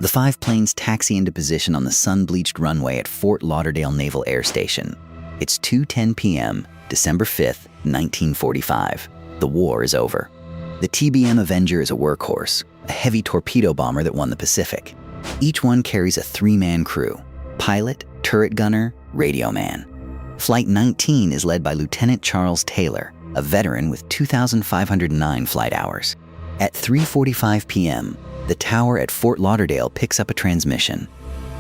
The 5 planes taxi into position on the sun-bleached runway at Fort Lauderdale Naval Air Station. It's 2:10 p.m., December 5th, 1945. The war is over. The TBM Avenger is a workhorse, a heavy torpedo bomber that won the Pacific. Each one carries a 3-man crew: pilot, turret gunner, radio man. Flight 19 is led by Lieutenant Charles Taylor, a veteran with 2,509 flight hours. At 3:45 p.m., the tower at Fort Lauderdale picks up a transmission.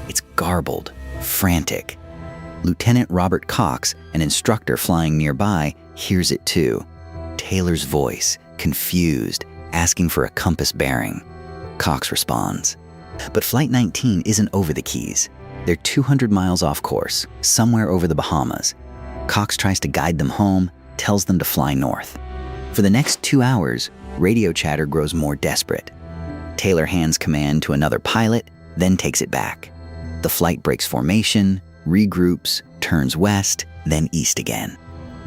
It's garbled, frantic. Lieutenant Robert Cox, an instructor flying nearby, hears it too. Taylor's voice, confused, asking for a compass bearing. Cox responds. But Flight 19 isn't over the Keys. They're 200 miles off course, somewhere over the Bahamas. Cox tries to guide them home, tells them to fly north. For the next 2 hours, radio chatter grows more desperate. Taylor hands command to another pilot, then takes it back. The flight breaks formation, regroups, turns west, then east again.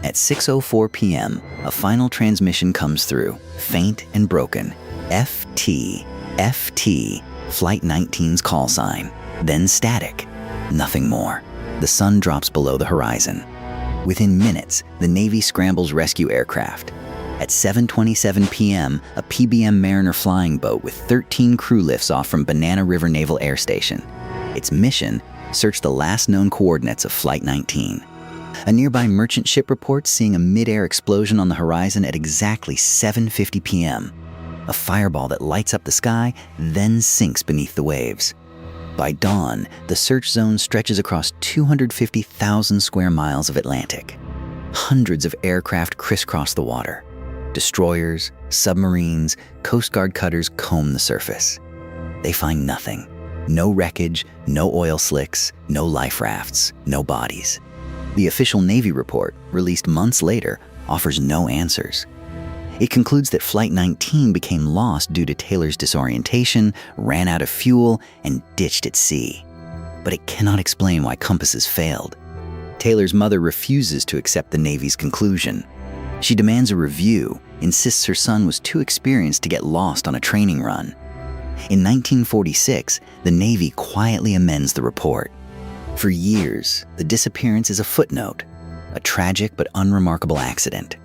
At 6:04 p.m., a final transmission comes through, faint and broken. FT, FT, Flight 19's call sign. Then static. Nothing more. The sun drops below the horizon. Within minutes, the Navy scrambles rescue aircraft. At 7:27 p.m., a PBM Mariner flying boat with 13 crew lifts off from Banana River Naval Air Station. Its mission: search the last known coordinates of Flight 19. A nearby merchant ship reports seeing a mid-air explosion on the horizon at exactly 7:50 p.m. A fireball that lights up the sky, then sinks beneath the waves. By dawn, the search zone stretches across 250,000 square miles of Atlantic. Hundreds of aircraft crisscross the water. Destroyers, submarines, Coast Guard cutters comb the surface. They find nothing. No wreckage, no oil slicks, no life rafts, no bodies. The official Navy report, released months later, offers no answers. It concludes that Flight 19 became lost due to Taylor's disorientation, ran out of fuel, and ditched at sea. But it cannot explain why compasses failed. Taylor's mother refuses to accept the Navy's conclusion. She demands a review, insists her son was too experienced to get lost on a training run. In 1946, the Navy quietly amends the report. For years, the disappearance is a footnote, a tragic but unremarkable accident.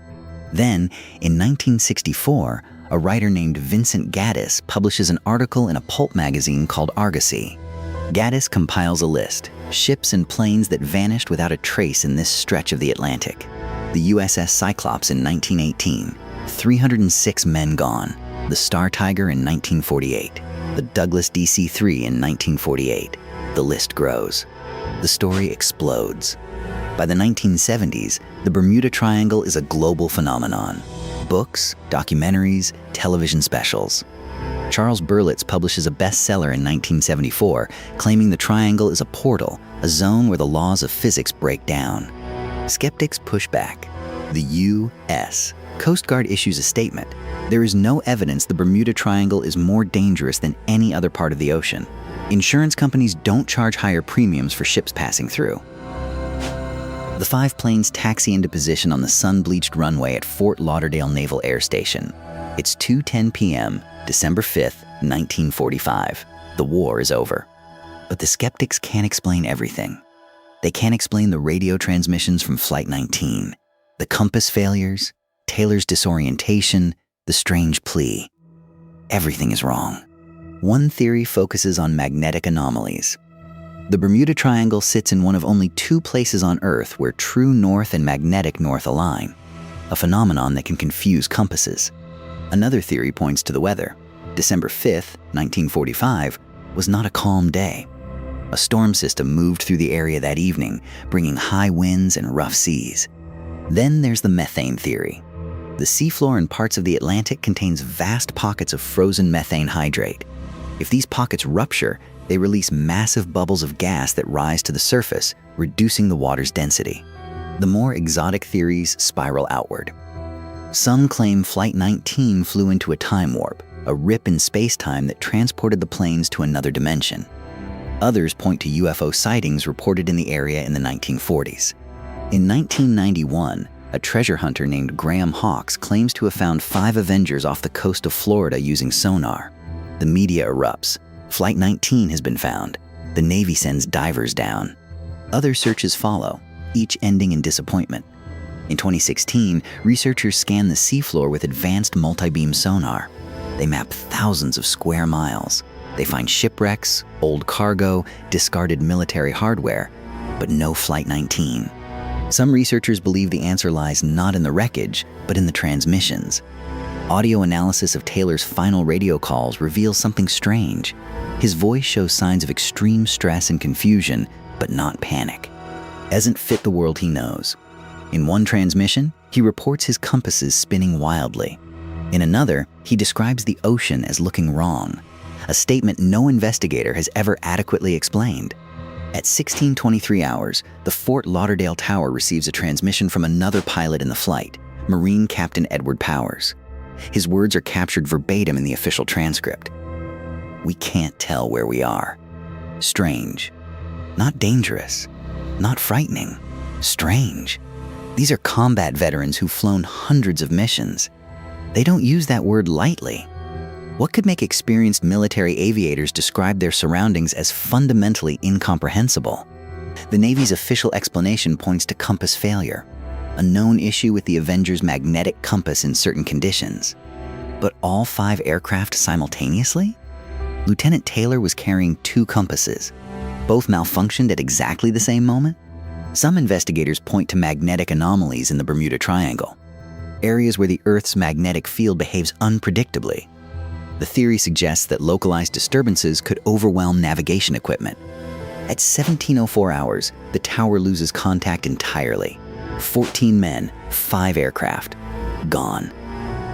Then, in 1964, a writer named Vincent Gaddis publishes an article in a pulp magazine called Argosy. Gaddis compiles a list: ships and planes that vanished without a trace in this stretch of the Atlantic. The USS Cyclops in 1918, 306 men gone. The Star Tiger in 1948, the Douglas DC-3 in 1948. The list grows. The story explodes. By the 1970s, the Bermuda Triangle is a global phenomenon. Books, documentaries, television specials. Charles Berlitz publishes a bestseller in 1974, claiming the triangle is a portal, a zone where the laws of physics break down. Skeptics push back. The U.S. Coast Guard issues a statement. There is no evidence the Bermuda Triangle is more dangerous than any other part of the ocean. Insurance companies don't charge higher premiums for ships passing through. The 5 planes taxi into position on the sun-bleached runway at Fort Lauderdale Naval Air Station. It's 2:10 p.m., December 5th, 1945. The war is over. But the skeptics can't explain everything. They can't explain the radio transmissions from Flight 19, the compass failures, Taylor's disorientation, the strange plea. Everything is wrong. One theory focuses on magnetic anomalies. The Bermuda Triangle sits in one of only 2 places on Earth where true north and magnetic north align, a phenomenon that can confuse compasses. Another theory points to the weather. December 5th, 1945, was not a calm day. A storm system moved through the area that evening, bringing high winds and rough seas. Then there's the methane theory. The seafloor in parts of the Atlantic contains vast pockets of frozen methane hydrate. If these pockets rupture, they release massive bubbles of gas that rise to the surface, reducing the water's density. The more exotic theories spiral outward. Some claim Flight 19 flew into a time warp, a rip in space-time that transported the planes to another dimension. Others point to UFO sightings reported in the area in the 1940s. In 1991, a treasure hunter named Graham Hawkes claims to have found 5 Avengers off the coast of Florida using sonar. The media erupts. Flight 19 has been found. The Navy sends divers down. Other searches follow, each ending in disappointment. In 2016, researchers scanned the seafloor with advanced multi-beam sonar. They map thousands of square miles. They find shipwrecks, old cargo, discarded military hardware, but no Flight 19. Some researchers believe the answer lies not in the wreckage, but in the transmissions. Audio analysis of Taylor's final radio calls reveals something strange. His voice shows signs of extreme stress and confusion, but not panic. Doesn't fit the world he knows. In one transmission, he reports his compasses spinning wildly. In another, he describes the ocean as looking wrong, a statement no investigator has ever adequately explained. At 16:23 hours, the Fort Lauderdale Tower receives a transmission from another pilot in the flight, Marine Captain Edward Powers. His words are captured verbatim in the official transcript. "We can't tell where we are. Strange. Not dangerous. Not frightening. Strange. These are combat veterans who've flown hundreds of missions. They don't use that word lightly. What could make experienced military aviators describe their surroundings as fundamentally incomprehensible? The Navy's official explanation points to compass failure, a known issue with the Avenger's magnetic compass in certain conditions. But all 5 aircraft simultaneously? Lieutenant Taylor was carrying 2 compasses. Both malfunctioned at exactly the same moment? Some investigators point to magnetic anomalies in the Bermuda Triangle, areas where the Earth's magnetic field behaves unpredictably. The theory suggests that localized disturbances could overwhelm navigation equipment. At 17:04 hours, the tower loses contact entirely. 14 men, 5 aircraft, gone.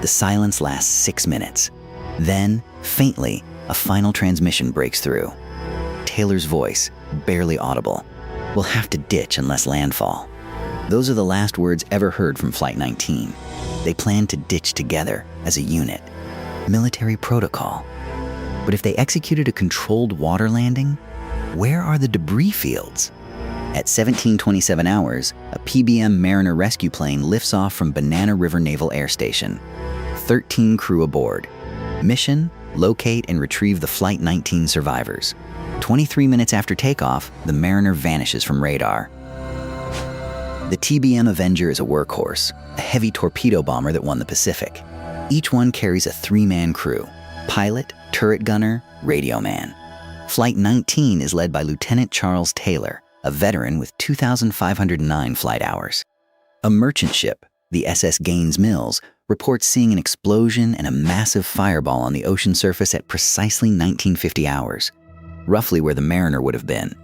The silence lasts 6 minutes. Then, faintly, a final transmission breaks through. Taylor's voice, barely audible. "We'll have to ditch unless landfall." Those are the last words ever heard from Flight 19. They planned to ditch together as a unit. Military protocol. But if they executed a controlled water landing, where are the debris fields? At 17:27 hours, a PBM Mariner rescue plane lifts off from Banana River Naval Air Station. 13 crew aboard. Mission: locate and retrieve the Flight 19 survivors. 23 minutes after takeoff, the Mariner vanishes from radar. The TBM Avenger is a workhorse, a heavy torpedo bomber that won the Pacific. Each one carries a 3-man crew: pilot, turret gunner, radio man. Flight 19 is led by Lieutenant Charles Taylor, a veteran with 2,509 flight hours. A merchant ship, the SS Gaines Mills, reports seeing an explosion and a massive fireball on the ocean surface at precisely 1950 hours, roughly where the Mariner would have been.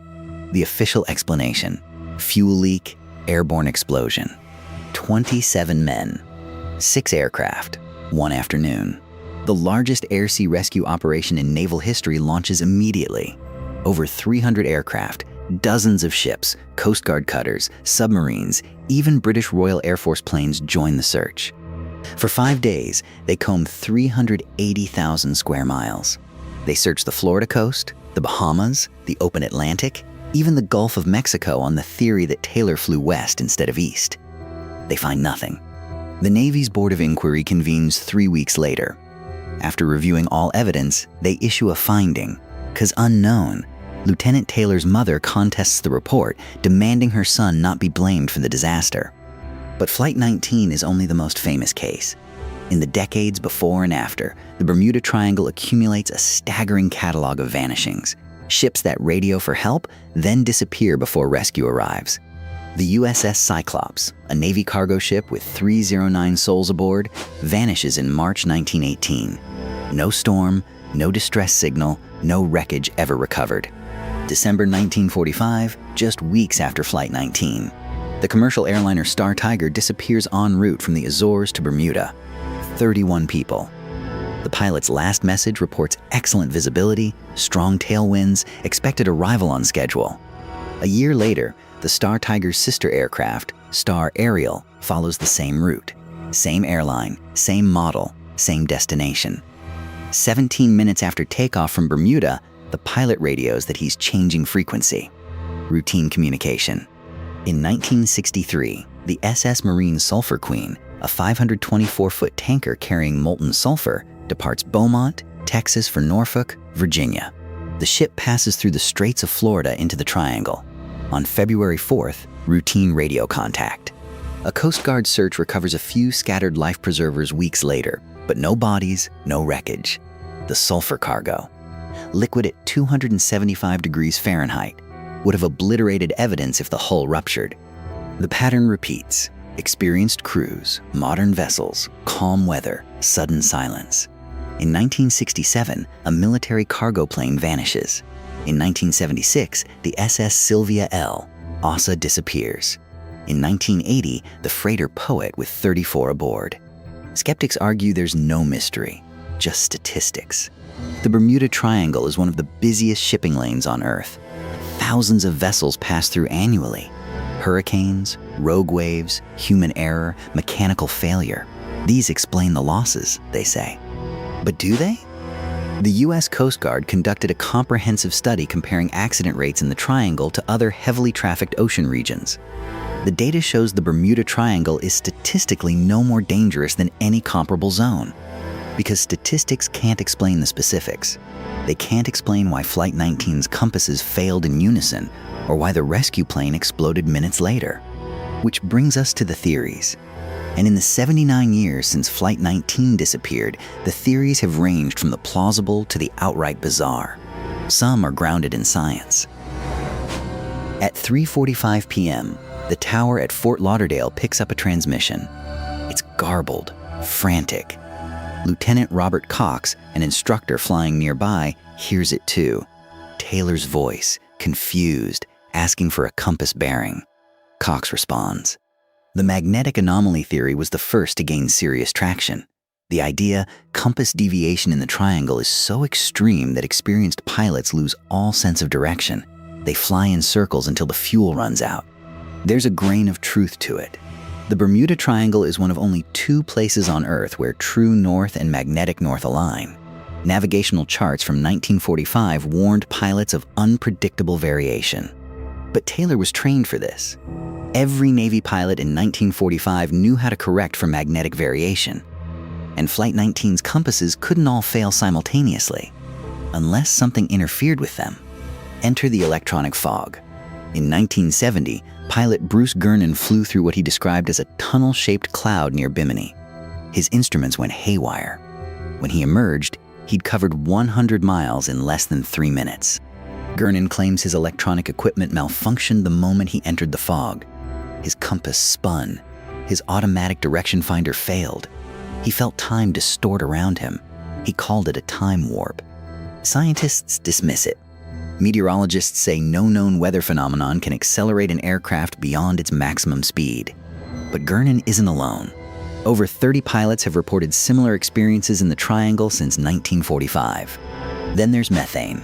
The official explanation: fuel leak, airborne explosion. 27 men, 6 aircraft, 1 afternoon. The largest air-sea rescue operation in naval history launches immediately. Over 300 aircraft, dozens of ships, Coast Guard cutters, submarines, even British Royal Air Force planes join the search. For 5 days, they comb 380,000 square miles. They search the Florida coast, the Bahamas, the open Atlantic, even the Gulf of Mexico on the theory that Taylor flew west instead of east. They find nothing. The Navy's Board of Inquiry convenes 3 weeks later. After reviewing all evidence, they issue a finding. 'Cause unknown, Lieutenant Taylor's mother contests the report, demanding her son not be blamed for the disaster. But Flight 19 is only the most famous case. In the decades before and after, the Bermuda Triangle accumulates a staggering catalog of vanishings. Ships that radio for help, then disappear before rescue arrives. The USS Cyclops, a Navy cargo ship with 309 souls aboard, vanishes in March 1918. No storm, no distress signal, no wreckage ever recovered. December 1945, just weeks after Flight 19. The commercial airliner Star Tiger disappears en route from the Azores to Bermuda. 31 people. The pilot's last message reports excellent visibility, strong tailwinds, expected arrival on schedule. A year later, the Star Tiger's sister aircraft, Star Ariel, follows the same route. Same airline, same model, same destination. 17 minutes after takeoff from Bermuda, the pilot radios that he's changing frequency. Routine communication. In 1963, the SS Marine Sulphur Queen, a 524-foot tanker carrying molten sulfur, departs Beaumont, Texas for Norfolk, Virginia. The ship passes through the Straits of Florida into the Triangle. On February 4th, routine radio contact. A Coast Guard search recovers a few scattered life preservers weeks later, but no bodies, no wreckage. The sulfur cargo, liquid at 275 degrees Fahrenheit, would have obliterated evidence if the hull ruptured. The pattern repeats: experienced crews, modern vessels, calm weather, sudden silence. In 1967, a military cargo plane vanishes. In 1976, the SS Sylvia L. also disappears. In 1980, the freighter Poet with 34 aboard. Skeptics argue there's no mystery, just statistics. The Bermuda Triangle is one of the busiest shipping lanes on Earth. Thousands of vessels pass through annually. Hurricanes, rogue waves, human error, mechanical failure. These explain the losses, they say. But do they? The U.S. Coast Guard conducted a comprehensive study comparing accident rates in the Triangle to other heavily trafficked ocean regions. The data shows the Bermuda Triangle is statistically no more dangerous than any comparable zone. Because statistics can't explain the specifics. They can't explain why Flight 19's compasses failed in unison, or why the rescue plane exploded minutes later. Which brings us to the theories. And in the 79 years since Flight 19 disappeared, the theories have ranged from the plausible to the outright bizarre. Some are grounded in science. At 3:45 p.m., the tower at Fort Lauderdale picks up a transmission. It's garbled, frantic. Lieutenant Robert Cox, an instructor flying nearby, hears it too. Taylor's voice, confused, asking for a compass bearing. Cox responds. The magnetic anomaly theory was the first to gain serious traction. The idea, compass deviation in the Triangle is so extreme that experienced pilots lose all sense of direction. They fly in circles until the fuel runs out. There's a grain of truth to it. The Bermuda Triangle is one of only 2 places on Earth where true north and magnetic north align. Navigational charts from 1945 warned pilots of unpredictable variation. But Taylor was trained for this. Every Navy pilot in 1945 knew how to correct for magnetic variation. And Flight 19's compasses couldn't all fail simultaneously, unless something interfered with them. Enter the electronic fog. In 1970, pilot Bruce Gernon flew through what he described as a tunnel-shaped cloud near Bimini. His instruments went haywire. When he emerged, he'd covered 100 miles in less than 3 minutes. Gernon claims his electronic equipment malfunctioned the moment he entered the fog. His compass spun. His automatic direction finder failed. He felt time distort around him. He called it a time warp. Scientists dismiss it. Meteorologists say no known weather phenomenon can accelerate an aircraft beyond its maximum speed. But Gernon isn't alone. Over 30 pilots have reported similar experiences in the Triangle since 1945. Then there's methane.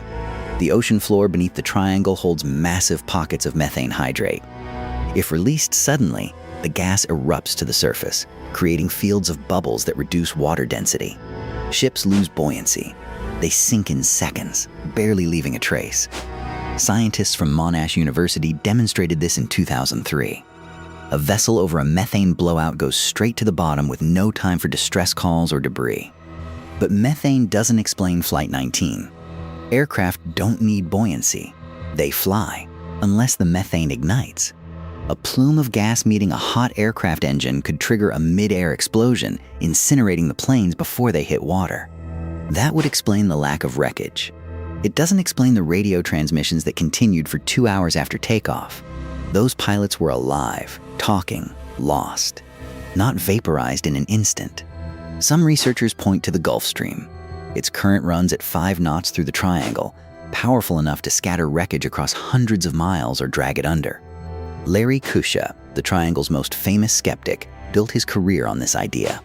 The ocean floor beneath the Triangle holds massive pockets of methane hydrate. If released suddenly, the gas erupts to the surface, creating fields of bubbles that reduce water density. Ships lose buoyancy. They sink in seconds, barely leaving a trace. Scientists from Monash University demonstrated this in 2003. A vessel over a methane blowout goes straight to the bottom with no time for distress calls or debris. But methane doesn't explain Flight 19. Aircraft don't need buoyancy. They fly, unless the methane ignites. A plume of gas meeting a hot aircraft engine could trigger a mid-air explosion, incinerating the planes before they hit water. That would explain the lack of wreckage. It doesn't explain the radio transmissions that continued for 2 hours after takeoff. Those pilots were alive, talking, lost, not vaporized in an instant. Some researchers point to the Gulf Stream. Its current runs at 5 knots through the Triangle, powerful enough to scatter wreckage across hundreds of miles or drag it under. Larry Kusha, the Triangle's most famous skeptic, built his career on this idea.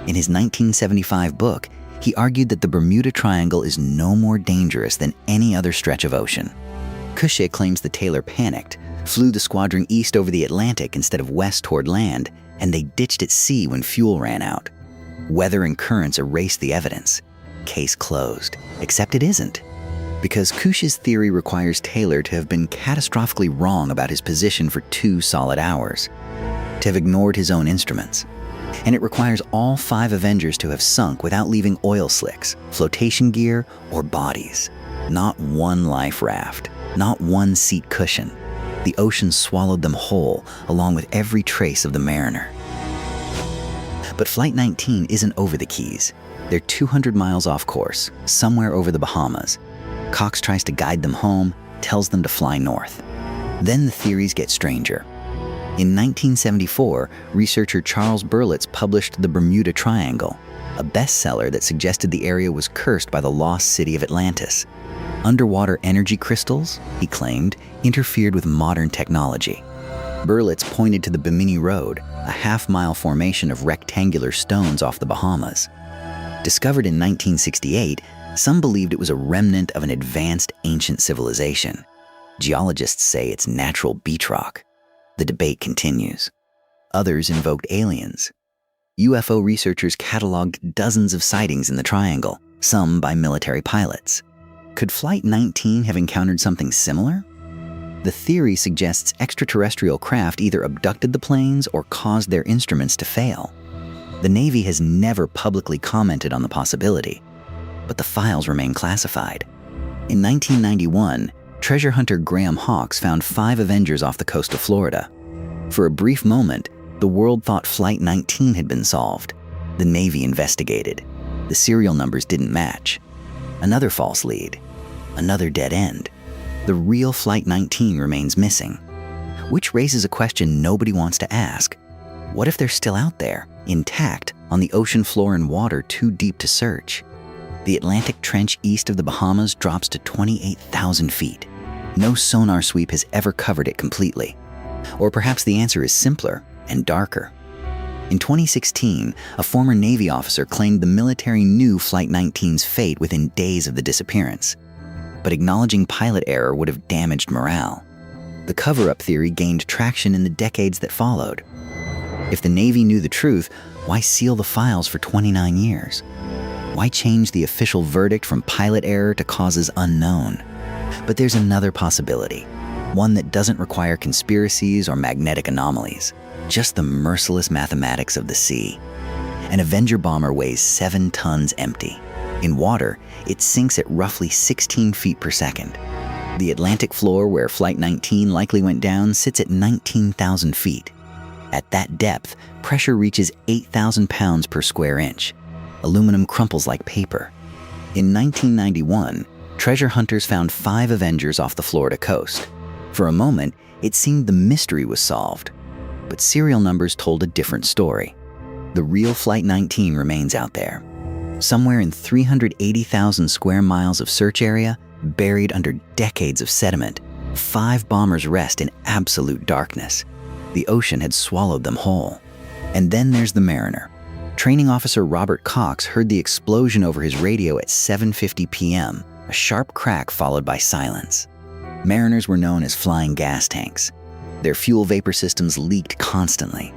In his 1975 book, he argued that the Bermuda Triangle is no more dangerous than any other stretch of ocean. Kusha claims the Taylor panicked, flew the squadron east over the Atlantic instead of west toward land, and they ditched at sea when fuel ran out. Weather and currents erased the evidence. Case closed, except it isn't. Because Kusha's theory requires Taylor to have been catastrophically wrong about his position for 2 solid hours, to have ignored his own instruments. And it requires all 5 Avengers to have sunk without leaving oil slicks, flotation gear, or bodies. Not one life raft, not one seat cushion. The ocean swallowed them whole, along with every trace of the mariner. But Flight 19 isn't over the Keys. They're 200 miles off course, somewhere over the Bahamas. Cox tries to guide them home, tells them to fly north. Then the theories get stranger. In 1974, researcher Charles Berlitz published The Bermuda Triangle, a bestseller that suggested the area was cursed by the lost city of Atlantis. Underwater energy crystals, he claimed, interfered with modern technology. Berlitz pointed to the Bimini Road, a half-mile formation of rectangular stones off the Bahamas. Discovered in 1968, some believed it was a remnant of an advanced ancient civilization. Geologists say it's natural beach rock. The debate continues. Others invoked aliens. UFO researchers cataloged dozens of sightings in the triangle, some by military pilots. Could Flight 19 have encountered something similar? The theory suggests extraterrestrial craft either abducted the planes or caused their instruments to fail. The Navy has never publicly commented on the possibility, but the files remain classified. In 1991, treasure hunter Graham Hawkes found 5 Avengers off the coast of Florida. For a brief moment, the world thought Flight 19 had been solved. The Navy investigated. The serial numbers didn't match. Another false lead. Another dead end. The real Flight 19 remains missing. Which raises a question nobody wants to ask. What if they're still out there, intact, on the ocean floor in water too deep to search? The Atlantic Trench east of the Bahamas drops to 28,000 feet. No sonar sweep has ever covered it completely. Or perhaps the answer is simpler and darker. In 2016, a former Navy officer claimed the military knew Flight 19's fate within days of the disappearance. But acknowledging pilot error would have damaged morale. The cover-up theory gained traction in the decades that followed. If the Navy knew the truth, why seal the files for 29 years? Why change the official verdict from pilot error to causes unknown? But there's another possibility, one that doesn't require conspiracies or magnetic anomalies, just the merciless mathematics of the sea. An Avenger bomber weighs 7 tons empty. In water, it sinks at roughly 16 feet per second. The Atlantic floor where Flight 19 likely went down sits at 19,000 feet. At that depth, pressure reaches 8,000 pounds per square inch. Aluminum crumples like paper. In 1991, treasure hunters found 5 Avengers off the Florida coast. For a moment, it seemed the mystery was solved. But serial numbers told a different story. The real Flight 19 remains out there. Somewhere in 380,000 square miles of search area, buried under decades of sediment, 5 bombers rest in absolute darkness. The ocean had swallowed them whole. And then there's the mariner. Training officer Robert Cox heard the explosion over his radio at 7:50 p.m., a sharp crack followed by silence. Mariners were known as flying gas tanks. Their fuel vapor systems leaked constantly.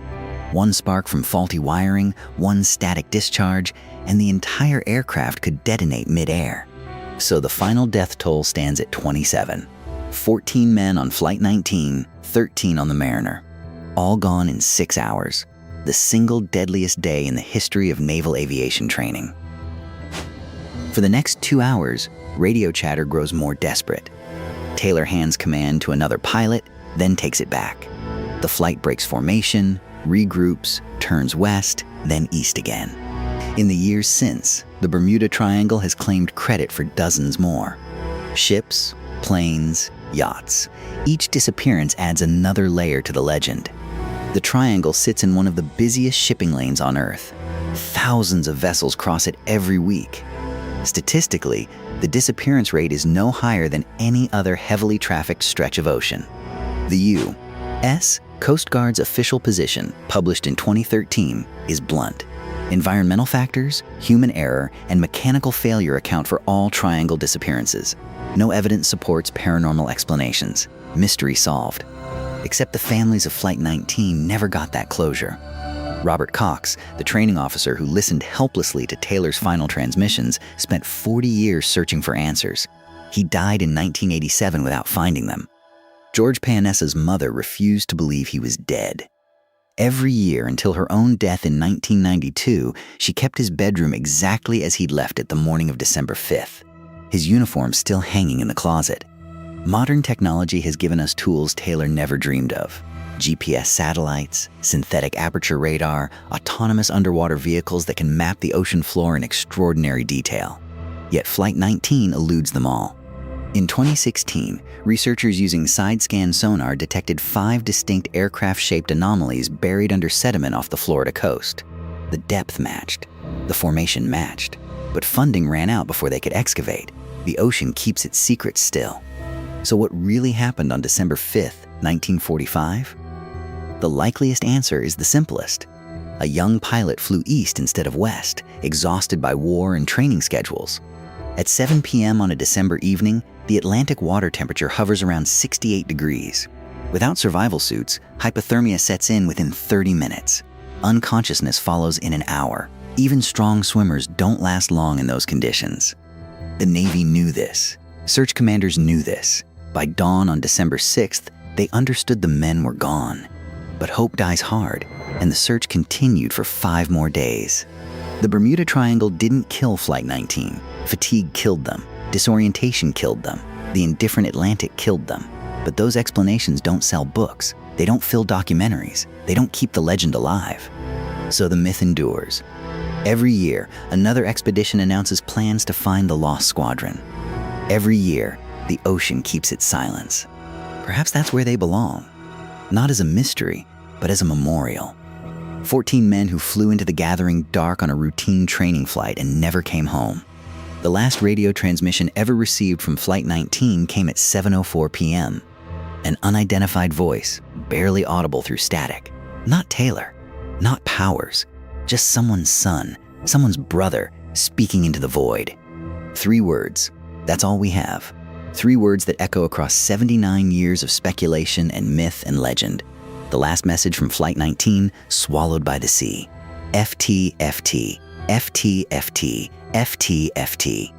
One spark from faulty wiring, one static discharge, and the entire aircraft could detonate mid-air. So the final death toll stands at 27. 14 men on Flight 19, 13 on the Mariner. All gone in 6 hours. The single deadliest day in the history of naval aviation training. For the next 2 hours, radio chatter grows more desperate. Taylor hands command to another pilot, then takes it back. The flight breaks formation, regroups, turns west, then east again. In the years since, the Bermuda Triangle has claimed credit for dozens more. Ships, planes, yachts. Each disappearance adds another layer to the legend. The Triangle sits in one of the busiest shipping lanes on Earth. Thousands of vessels cross it every week. Statistically, the disappearance rate is no higher than any other heavily trafficked stretch of ocean. The U.S. Coast Guard's official position, published in 2013, is blunt. Environmental factors, human error, and mechanical failure account for all Triangle disappearances. No evidence supports paranormal explanations. Mystery solved. Except the families of Flight 19 never got that closure. Robert Cox, the training officer who listened helplessly to Taylor's final transmissions, spent 40 years searching for answers. He died in 1987 without finding them. George Paonessa's mother refused to believe he was dead. Every year until her own death in 1992, she kept his bedroom exactly as he'd left it the morning of December 5th. his uniform still hanging in the closet. Modern technology has given us tools Taylor never dreamed of. GPS satellites, synthetic aperture radar, autonomous underwater vehicles that can map the ocean floor in extraordinary detail. Yet Flight 19 eludes them all. In 2016, researchers using side-scan sonar detected 5 distinct aircraft-shaped anomalies buried under sediment off the Florida coast. The depth matched, the formation matched, but funding ran out before they could excavate. The ocean keeps its secrets still. So what really happened on December 5th, 1945? The likeliest answer is the simplest. A young pilot flew east instead of west, exhausted by war and training schedules. At 7 p.m. on a December evening, the Atlantic water temperature hovers around 68 degrees. Without survival suits, hypothermia sets in within 30 minutes. Unconsciousness follows in an hour. Even strong swimmers don't last long in those conditions. The Navy knew this. Search commanders knew this. By dawn on December 6th, they understood the men were gone. But hope dies hard, and the search continued for 5 more days. The Bermuda Triangle didn't kill Flight 19. Fatigue killed them. Disorientation killed them. The indifferent Atlantic killed them. But those explanations don't sell books. They don't fill documentaries. They don't keep the legend alive. So the myth endures. Every year, another expedition announces plans to find the lost squadron. Every year, the ocean keeps its silence. Perhaps that's where they belong. Not as a mystery, but as a memorial. 14 men who flew into the gathering dark on a routine training flight and never came home. The last radio transmission ever received from Flight 19 came at 7:04 p.m. An unidentified voice, barely audible through static. Not Taylor, not Powers, just someone's son, someone's brother, speaking into the void. 3 words, that's all we have. 3 words that echo across 79 years of speculation and myth and legend. The last message from Flight 19, swallowed by the sea. FT, FT, FT, FT, FT, FT.